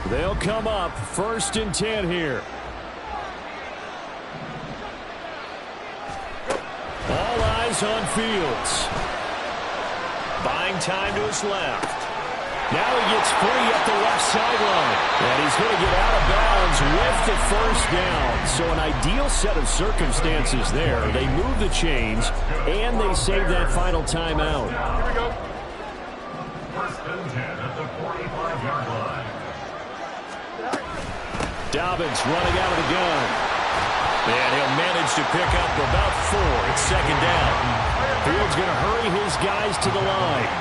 They'll come up 1st and 10 here. All eyes on Fields. Buying time to his left. Now he gets free at the left sideline. And he's going to get out of bounds with the first down. So an ideal set of circumstances there. They move the chains, and they save that final timeout. Here we go. First and 10 at the 45-yard line. Dobbins running out of the gun. And he'll manage to pick up about 4. It's second down. Field's going to hurry his guys to the line.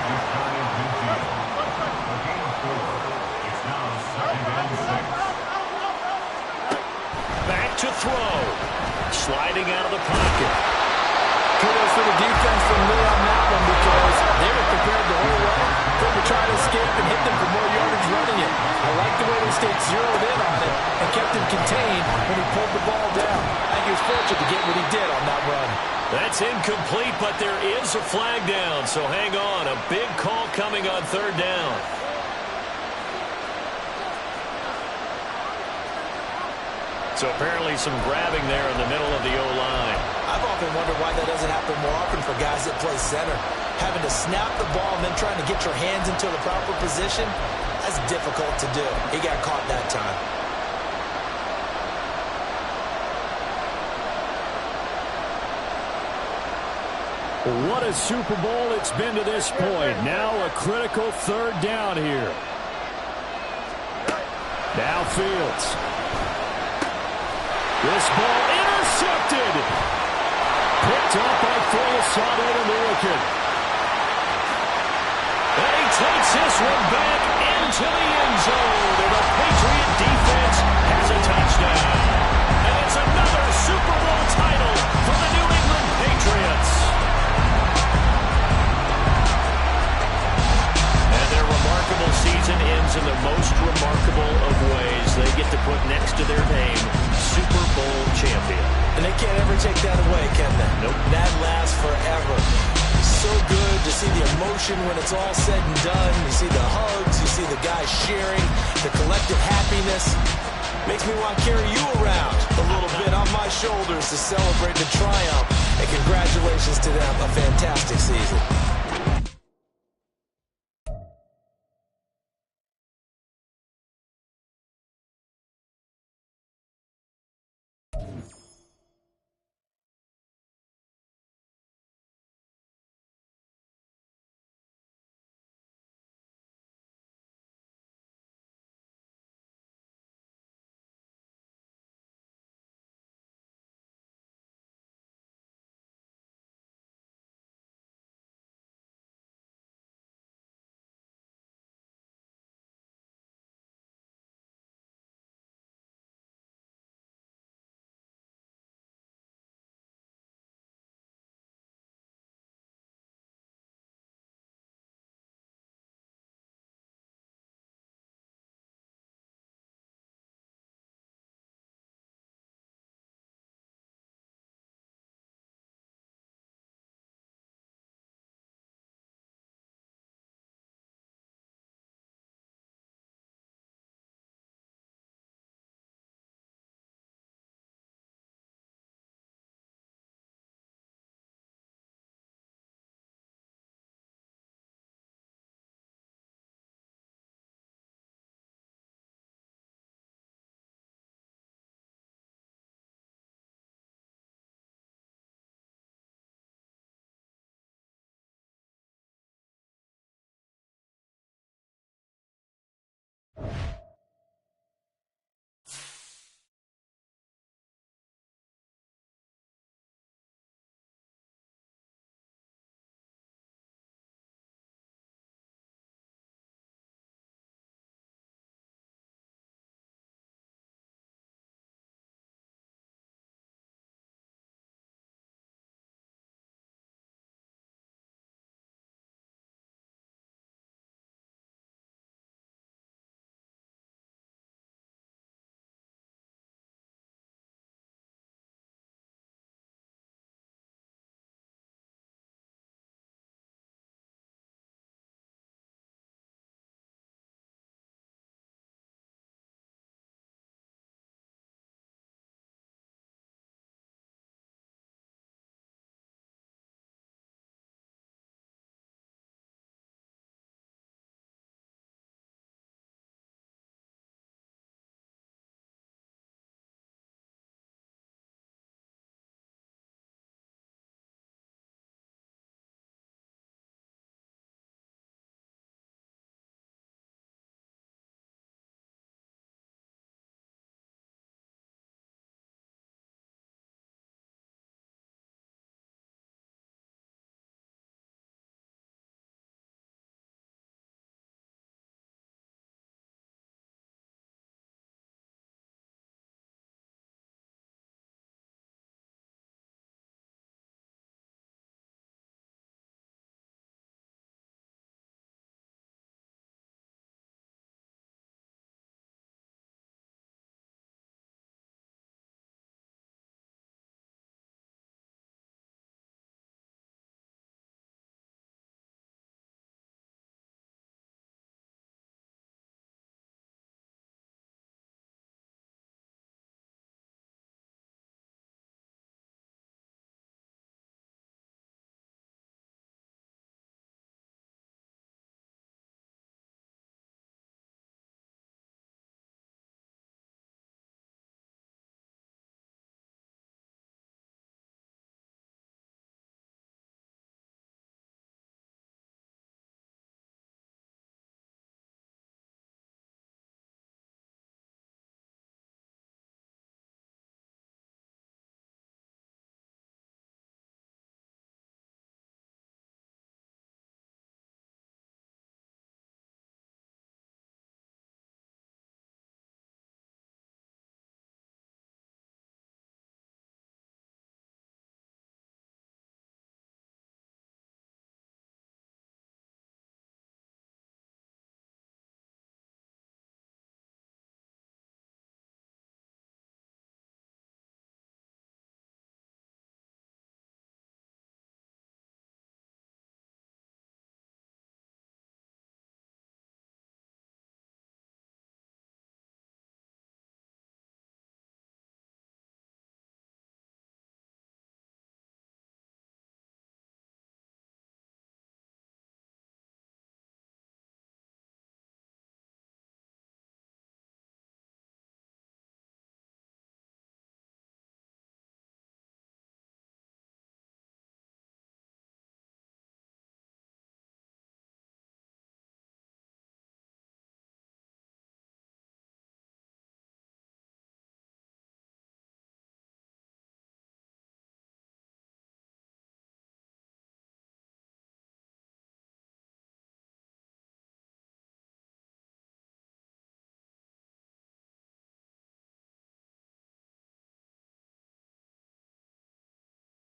Back to throw. Sliding out of the pocket. Kudos to the defense from Lee on that one because they were prepared the whole way for him to try to escape and hit them for more yardage running it. I like the way they stayed zeroed in on it and kept him contained when he pulled the ball down. I think he was fortunate to get what he did on that run. That's incomplete, but there is a flag down, so hang on. A big call coming on third down. So apparently some grabbing there in the middle of the O-line. I've often wondered why that doesn't happen more often for guys that play center. Having to snap the ball and then trying to get your hands into the proper position, that's difficult to do. He got caught that time. What a Super Bowl it's been to this point. Now a critical third down here. Now Fields. This ball intercepted. Picked up by Folasade to Milliken. And he takes this one back into the end zone. And the Patriot defense has a touchdown. And it's another Super Bowl title for the New England Patriots. And their remarkable season ends in the most remarkable of ways. They get to put next to their name, Super Bowl champion. And they can't ever take that away, can they? Nope. That lasts forever. So good to see the emotion when it's all said and done. You see the hugs, you see the guys sharing, the collective happiness. Makes me want to carry you around a little bit on my shoulders to celebrate the triumph. And congratulations to them, a fantastic season.